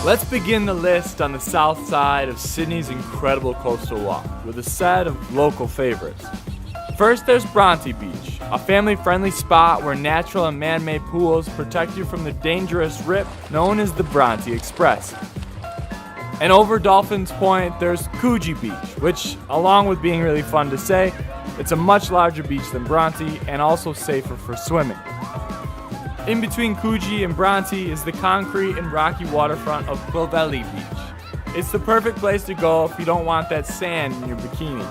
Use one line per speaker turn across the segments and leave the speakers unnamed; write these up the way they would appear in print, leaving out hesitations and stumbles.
Let's begin the list on the south side of Sydney's incredible coastal walk with a set of local favorites. First, there's Bronte Beach, a family-friendly spot where natural and man-made pools protect you from the dangerous rip known as the Bronte Express. And over Dolphins Point, there's Coogee Beach, which, along with being really fun to say, it's a much larger beach than Bronte and also safer for swimming. In between Coogee and Bronte is the concrete and rocky waterfront of Clovelly Beach. It's the perfect place to go if you don't want that sand in your bikini.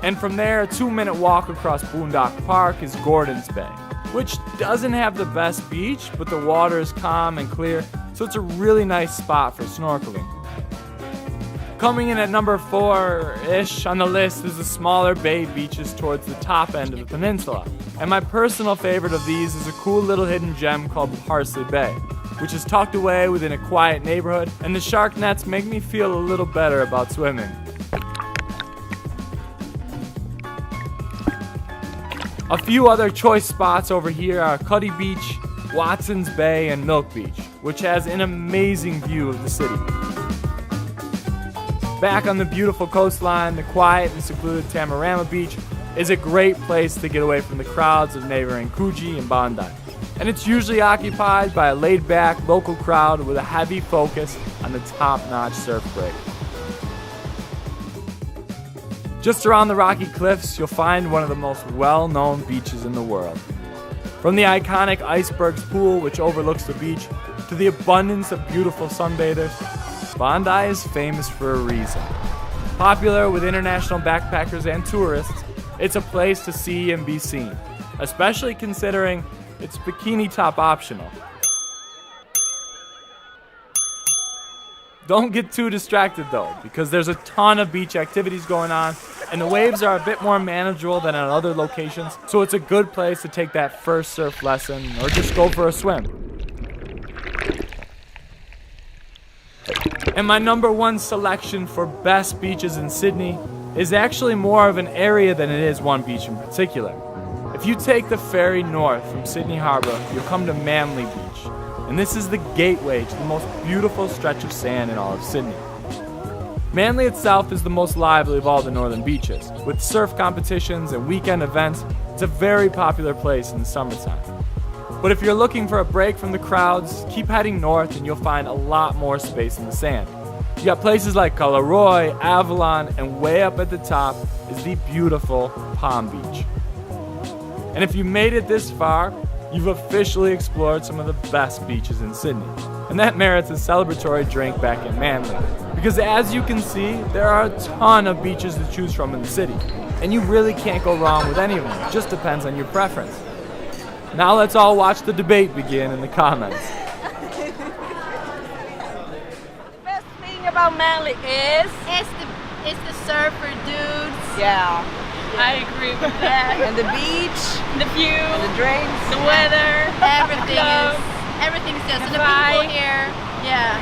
And from there, a 2-minute walk across Boondock Park is Gordon's Bay, which doesn't have the best beach, but the water is calm and clear, so it's a really nice spot for snorkeling. Coming in at number 4-ish on the list is the smaller bay beaches towards the top end of the peninsula. And my personal favorite of these is a cool little hidden gem called Parsley Bay, which is tucked away within a quiet neighborhood, and the shark nets make me feel a little better about swimming. A few other choice spots over here are Cuddy Beach, Watson's Bay, and Milk Beach, which has an amazing view of the city. Back on the beautiful coastline, the quiet and secluded Tamarama Beach is a great place to get away from the crowds of neighboring Coogee and Bondi. And it's usually occupied by a laid-back local crowd with a heavy focus on the top-notch surf break. Just around the rocky cliffs, you'll find one of the most well-known beaches in the world. From the iconic Icebergs pool, which overlooks the beach, to the abundance of beautiful sunbathers, Bondi is famous for a reason. Popular with international backpackers and tourists, it's a place to see and be seen, especially considering it's bikini top optional. Don't get too distracted though, because there's a ton of beach activities going on, and the waves are a bit more manageable than at other locations, so it's a good place to take that first surf lesson or just go for a swim. And my number 1 selection for best beaches in Sydney is actually more of an area than it is one beach in particular. If you take the ferry north from Sydney Harbour, you'll come to Manly Beach, and this is the gateway to the most beautiful stretch of sand in all of Sydney. Manly itself is the most lively of all the northern beaches. With surf competitions and weekend events, it's a very popular place in the summertime. But if you're looking for a break from the crowds, keep heading north and you'll find a lot more space in the sand. You got places like Collaroy, Avalon, and way up at the top is the beautiful Palm Beach. And if you made it this far, you've officially explored some of the best beaches in Sydney. And that merits a celebratory drink back in Manly. Because as you can see, there are a ton of beaches to choose from in the city. And you really can't go wrong with any of them. It just depends on your preference. Now let's all watch the debate begin in the comments.
Best thing about Manly is
It's the surfer dudes.
yeah,
I agree with that.
and the beach,
The view,
and the drinks.
the weather,
Everything
Love.
is everything's just and the
Bye.
people here. Yeah.